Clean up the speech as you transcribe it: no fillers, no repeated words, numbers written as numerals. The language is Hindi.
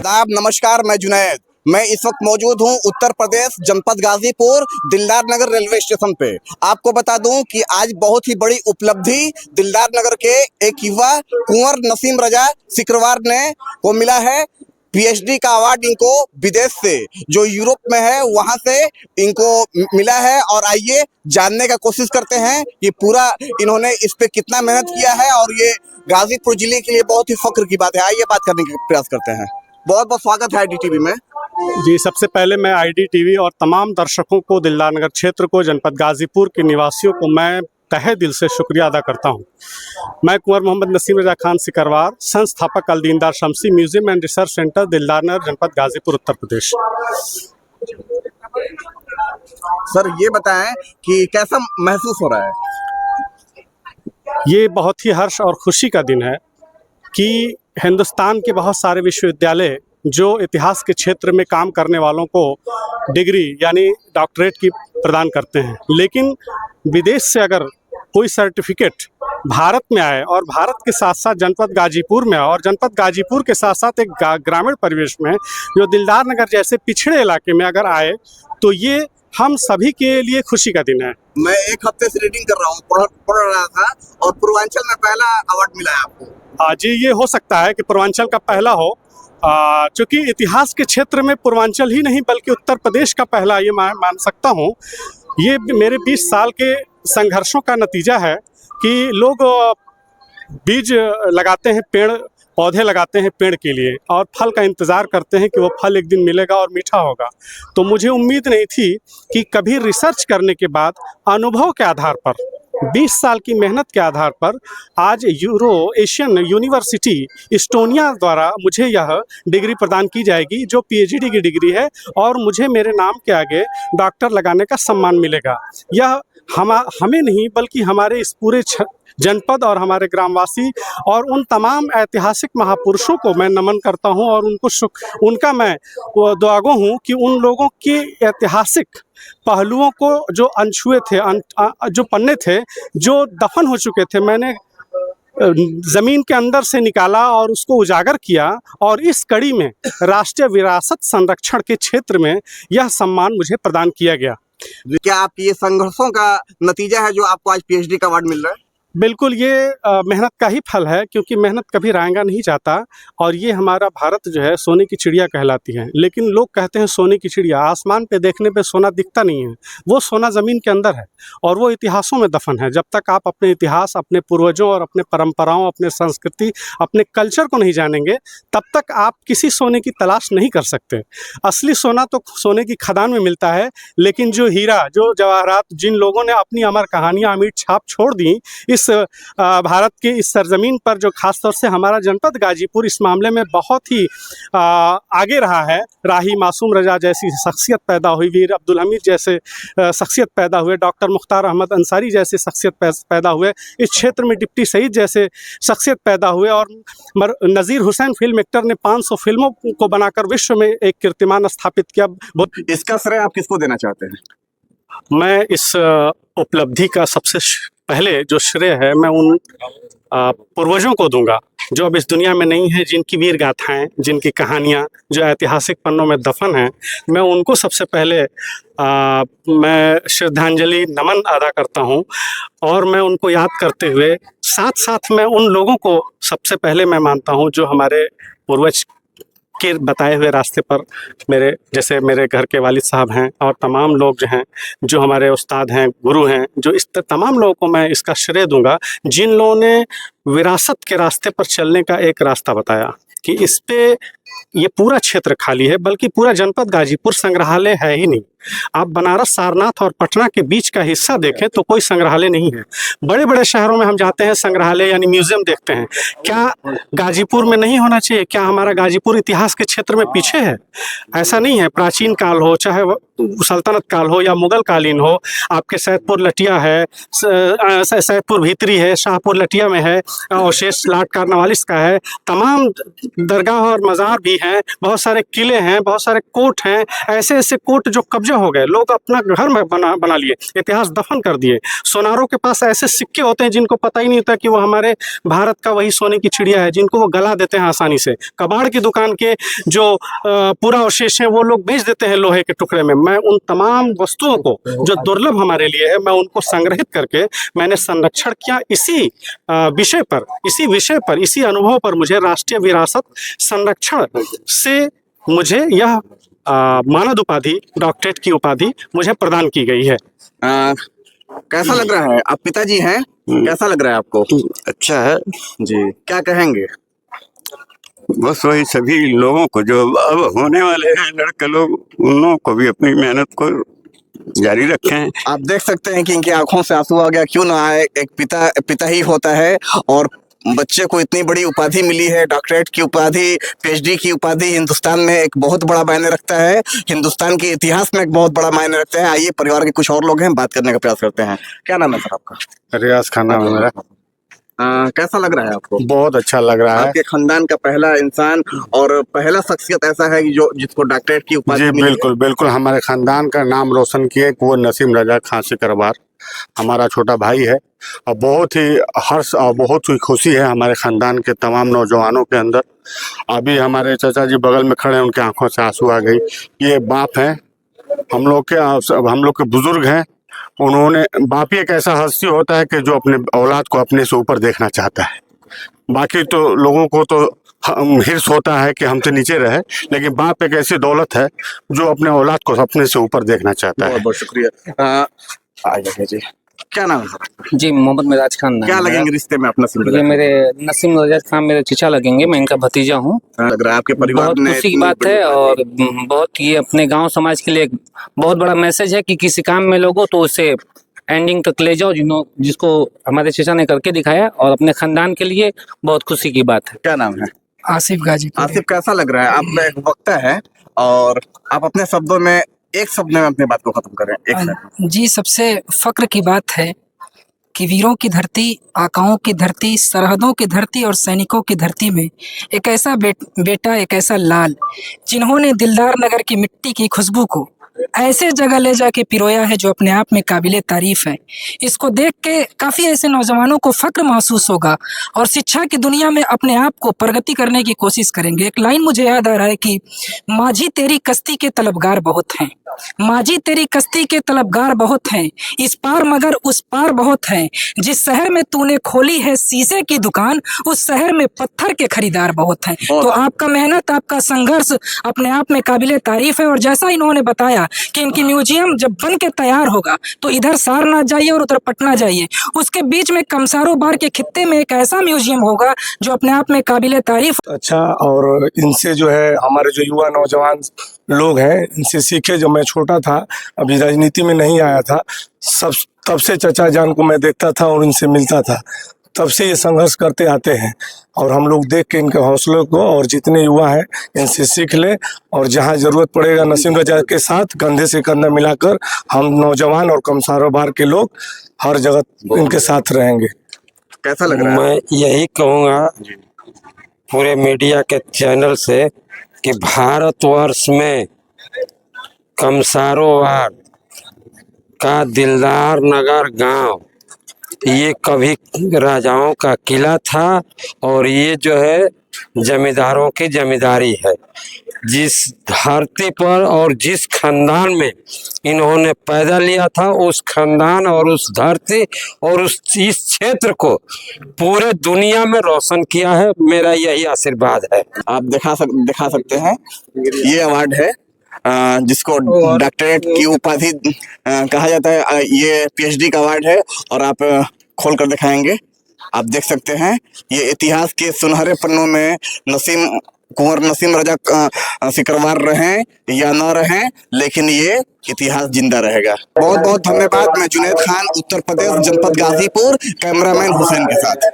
आदाब, नमस्कार। मैं जुनैद। मैं इस वक्त मौजूद हूं उत्तर प्रदेश जनपद गाजीपुर दिलदार नगर रेलवे स्टेशन पे। आपको बता दूं कि आज बहुत ही बड़ी उपलब्धि दिलदार नगर के एक युवा कुंवर नसीम रजा सिकरवार ने को मिला है। पीएचडी का अवार्ड इनको विदेश से, जो यूरोप में है, वहां से इनको मिला है। और आइए जानने का कोशिश करते हैं कि पूरा इन्होंने इस पे कितना मेहनत किया है और ये गाजीपुर जिले के लिए बहुत ही फख्र की बात है। आइए बात करने का प्रयास करते हैं। बहुत बहुत स्वागत है आईडीटीवी में। जी, सबसे पहले मैं आईडीटीवी और तमाम दर्शकों को, दिलदार नगर क्षेत्र को, जनपद गाजीपुर के निवासियों को मैं तहे दिल से शुक्रिया अदा करता हूं। मैं कुंवर मोहम्मद नसीम रजा खान सिकरवार, संस्थापक अल दीनदार शमसी म्यूजियम एंड रिसर्च सेंटर, दिलदार नगर, जनपद गाजीपुर, उत्तर प्रदेश। सर, ये बताएं कि कैसा महसूस हो रहा है? ये बहुत ही हर्ष और खुशी का दिन है कि हिंदुस्तान के बहुत सारे विश्वविद्यालय जो इतिहास के क्षेत्र में काम करने वालों को डिग्री यानी डॉक्टरेट की प्रदान करते हैं, लेकिन विदेश से अगर कोई सर्टिफिकेट भारत में आए और भारत के साथ साथ जनपद गाजीपुर में आए और जनपद गाजीपुर के साथ साथ एक ग्रामीण परिवेश में जो दिलदार नगर जैसे पिछड़े इलाके में अगर आए, तो ये हम सभी के लिए खुशी का दिन है। मैं एक हफ्ते से रीडिंग कर रहा हूँ, पढ़ रहा था, और पूर्वांचल में पहला अवार्ड मिला है आपको। जी, ये हो सकता है कि पूर्वांचल का पहला हो, चूँकि इतिहास के क्षेत्र में पूर्वांचल ही नहीं बल्कि उत्तर प्रदेश का पहला ये मान सकता हूँ। ये मेरे 20 साल के संघर्षों का नतीजा है कि लोग बीज लगाते हैं, पेड़ पौधे लगाते हैं पेड़ के लिए, और फल का इंतज़ार करते हैं कि वो फल एक दिन मिलेगा और मीठा होगा। तो मुझे उम्मीद नहीं थी कि कभी रिसर्च करने के बाद अनुभव के आधार पर, 20 साल की मेहनत के आधार पर आज यूरो एशियन यूनिवर्सिटी इस्टोनिया द्वारा मुझे यह डिग्री प्रदान की जाएगी, जो पीएचडी की डिग्री है, और मुझे मेरे नाम के आगे डॉक्टर लगाने का सम्मान मिलेगा। यह हमें नहीं बल्कि हमारे इस पूरे जनपद और हमारे ग्रामवासी और उन तमाम ऐतिहासिक महापुरुषों को मैं नमन करता हूं, और उनका मैं दुआगो हूं कि उन लोगों के ऐतिहासिक पहलुओं को जो अनछुए थे, जो पन्ने थे, जो दफन हो चुके थे, मैंने ज़मीन के अंदर से निकाला और उसको उजागर किया, और इस कड़ी में राष्ट्रीय विरासत संरक्षण के क्षेत्र में यह सम्मान मुझे प्रदान किया गया। क्या आप ये संघर्षों का नतीजा है जो आपको आज पीएचडी का अवार्ड मिल रहा है? बिल्कुल, ये मेहनत का ही फल है, क्योंकि मेहनत कभी रांगा नहीं जाता। और ये हमारा भारत जो है सोने की चिड़िया कहलाती है, लेकिन लोग कहते हैं सोने की चिड़िया, आसमान पे देखने पे सोना दिखता नहीं है, वो सोना ज़मीन के अंदर है और वो इतिहासों में दफन है। जब तक आप अपने इतिहास, अपने पूर्वजों और अपने परंपराओं, अपने संस्कृति, अपने कल्चर को नहीं जानेंगे, तब तक आप किसी सोने की तलाश नहीं कर सकते। असली सोना तो सोने की खदान में मिलता है, लेकिन जो हीरा, जो जवाहरात, जिन लोगों ने अपनी अमर कहानियाँ, अमिट छाप छोड़ दी इस भारत की इस सरजमीन पर, जो खासतौर से हमारा जनपद गाजीपुर इस मामले में बहुत ही आगे रहा है। राही मासूम रजा जैसी शख्सियत पैदा हुई, वीर अब्दुल हमीद जैसे शख्सियत पैदा हुए, डॉक्टर मुख्तार अहमद अंसारी जैसे शख्सियत पैदा हुए, इस क्षेत्र में डिप्टी सईद जैसे शख्सियत पैदा हुए, और नज़ीर हुसैन फिल्म एक्टर ने 500 फिल्मों को बनाकर विश्व में एक कीर्तिमान स्थापित किया। इसका श्रेय आप किसको देना चाहते हैं? मैं इस उपलब्धि का सबसे पहले जो श्रेय है मैं उन पूर्वजों को दूंगा जो अब इस दुनिया में नहीं है, जिनकी वीर गाथाएं, जिनकी कहानियां जो ऐतिहासिक पन्नों में दफन हैं। मैं उनको सबसे पहले मैं श्रद्धांजलि नमन अदा करता हूं, और मैं उनको याद करते हुए साथ साथ मैं उन लोगों को सबसे पहले मैं मानता हूं जो हमारे पूर्वज के बताए हुए रास्ते पर, जैसे मेरे घर के वालिद साहब हैं और तमाम लोग जो हैं, जो हमारे उस्ताद हैं, गुरु हैं, जो इस तमाम लोगों को मैं इसका श्रेय दूंगा, जिन लोगों ने विरासत के रास्ते पर चलने का एक रास्ता बताया कि इस पे ये पूरा क्षेत्र खाली है, बल्कि पूरा जनपद गाजीपुर संग्रहालय है ही नहीं। आप बनारस, सारनाथ और पटना के बीच का हिस्सा देखें तो कोई संग्रहालय नहीं है। बड़े बड़े शहरों में हम जाते हैं, संग्रहालय यानी म्यूजियम देखते हैं। क्या गाजीपुर में नहीं होना चाहिए? क्या हमारा गाजीपुर इतिहास के क्षेत्र में पीछे है? ऐसा नहीं है। प्राचीन काल हो, चाहे सल्तनत काल हो या मुगल कालीन हो, आपके सैदपुर लटिया है, सैदपुर भीतरी है, शाहपुर लटिया में है, अवशेष लाट कार्नवालिस का है, तमाम दरगाह और मज़ार भी हैं, बहुत सारे किले हैं, बहुत सारे कोट हैं। ऐसे ऐसे कोट जो कब्जा हो गए, लोग अपना घर में बना लिए, इतिहास दफन कर दिए। सोनारों के पास ऐसे सिक्के होते हैं जिनको पता ही नहीं होता कि वो हमारे भारत का वही सोने की चिड़िया है, जिनको वो गला देते हैं आसानी से। कबाड़ की दुकान के जो पूरा अवशेष है वो लोग बेच देते हैं लोहे के टुकड़े में। मैं उन तमाम वस्तुओं को जो दुर्लभ हमारे लिए है, मैं उनको संग्रहित करके मैंने संरक्षण किया। इसी विषय पर इसी अनुभव पर मुझे राष्ट्रीय विरासत संरक्षण से मुझे यह मानद उपाधि, डॉक्टरेट की उपाधि मुझे प्रदान की गई है। कैसा लग रहा है? आप पिताजी हैं, कैसा लग रहा है आपको? अच्छा है जी, क्या कहेंगे? बस वही सभी लोगों को जो अब होने वाले हैं लड़के लोग, उन लोगों को भी अपनी मेहनत को जारी रखें। आप देख सकते हैं कि इनकी आंखों से आंसू आ गया। क्यों ना आए, एक पिता ही होता है और बच्चे को इतनी बड़ी उपाधि मिली है, डॉक्टरेट की उपाधि, पीएचडी की उपाधि। हिंदुस्तान में एक बहुत बड़ा मायने रखता है, हिंदुस्तान के इतिहास में एक बहुत बड़ा मायने रखता है। आइए, परिवार के कुछ और लोग हैं, बात करने का प्रयास करते हैं। क्या नाम है सर आपका? रियाज खान नाम है मेरा। कैसा लग रहा है आपको? बहुत अच्छा लग रहा है। आपके खानदान का पहला इंसान और पहला शख्सियत ऐसा है कि जिसको डॉक्टरेट की उपाधि जी मिली है। बिल्कुल बिल्कुल, हमारे खानदान का नाम रोशन किए वो नसीम रजा खां सिकरवार हमारा छोटा भाई है। और बहुत ही हर्ष और बहुत ही खुशी है हमारे खानदान के तमाम नौजवानों के अंदर। अभी हमारे चाचा जी बगल में खड़े हैं, उनके आंखों से आंसू आ गई। ये बाप हैं हम लोग के बुजुर्ग हैं। उन्होंने, बाप ही एक ऐसा हस्ती होता है कि जो अपने औलाद को अपने से ऊपर देखना चाहता है। बाकी तो लोगों को तो हिर्स होता है कि हमसे नीचे रहे, लेकिन बाप एक ऐसी दौलत है जो अपने औलाद को अपने से ऊपर देखना चाहता है। बहुत बहुत शुक्रिया। आइए जी, क्या नाम है सर? जी, मोहम्मद मिराज खान नाम क्या है। लगेंगे रिश्ते में अपना नसीम ये रजा? मेरे नसीम रजा खान मेरे चचा लगेंगे, मैं इनका भतीजा हूँ। लग रहा है आपके परिवार बहुत ने खुशी की इतनी बात बड़ी है उपाधि- और बहुत ये अपने गांव समाज के लिए एक बहुत बड़ा मैसेज है कि किसी काम में लोगो तो उसे एंडिंग तक ले जाओ, जिसको हमारे चचा ने करके दिखाया, और अपने खानदान के लिए बहुत खुशी की बात है। क्या नाम है? आसिफ गाजी। आसिफ, कैसा लग रहा है? आप एक वक्ता है और आप अपने शब्दों में, एक शब्द में अपनी बात को खत्म करें, एक शब्द। जी, सबसे फक्र की बात है कि वीरों की धरती, आकाओं की धरती, सरहदों की धरती और सैनिकों की धरती में एक ऐसा बेटा, एक ऐसा लाल, जिन्होंने दिलदार नगर की मिट्टी की खुशबू को ऐसे जगह ले जाके पिरोया है जो अपने आप में काबिले तारीफ है। इसको देख के काफ़ी ऐसे नौजवानों को फक्र महसूस होगा और शिक्षा की दुनिया में अपने आप को प्रगति करने की कोशिश करेंगे। एक लाइन मुझे याद आ रहा है कि माझी तेरी कश्ती के तलबगार बहुत हैं, माझी तेरी कश्ती के तलबगार बहुत हैं, इस पार मगर उस पार बहुत हैं, जिस शहर में तूने खोली है शीशे की दुकान, उस शहर में पत्थर के खरीदार बहुत हैं। तो आपका मेहनत, आपका संघर्ष अपने आप में काबिले तारीफ है। और जैसा इन्होंने बताया कि इनकी म्यूजियम जब बन के तैयार होगा तो इधर सारनाथ जाइए और उधर पटना जाइए, उसके बीच में कमसारो बार के खित्ते में एक ऐसा म्यूजियम होगा जो अपने आप में काबिले तारीफ। अच्छा, और इनसे जो है हमारे जो युवा नौजवान लोग हैं, इनसे सीखे। जब मैं छोटा था, अभी राजनीति में नहीं आया था, तब से चचा जान को मैं देखता था और इनसे मिलता था। तब से ये संघर्ष करते आते हैं और हम लोग देख के इनके हौसलों को, और जितने युवा हैं इनसे सीख ले। और जहाँ जरूरत पड़ेगा नसीम रजा के साथ कंधे से कंधा मिलाकर हम नौजवान और कमसारोबार के लोग हर जगह इनके साथ रहेंगे। कैसा लग रहा है? मैं यही कहूँगा पूरे मीडिया के चैनल से कि भारतवर्ष में कमसारोबार का दिलदार नगर गांव ये कभी राजाओं का किला था और ये जो है जमींदारों की जमींदारी है। जिस धरती पर और जिस खानदान में इन्होंने पैदा लिया था, उस खानदान और उस धरती और इस क्षेत्र को पूरे दुनिया में रोशन किया है। मेरा यही आशीर्वाद है। आप दिखा सकते हैं, ये अवार्ड है जिसको डॉक्टरेट की उपाधि कहा जाता है। ये पीएचडी का अवार्ड है और आप खोल कर दिखाएंगे। आप देख सकते हैं, ये इतिहास के सुनहरे पन्नों में कुंवर नसीम रजा सिकरवार रहें या न रहें, लेकिन ये इतिहास जिंदा रहेगा। बहुत बहुत धन्यवाद। मैं जुनैद खान, उत्तर प्रदेश, जनपद गाजीपुर, कैमरामैन हुसैन के साथ।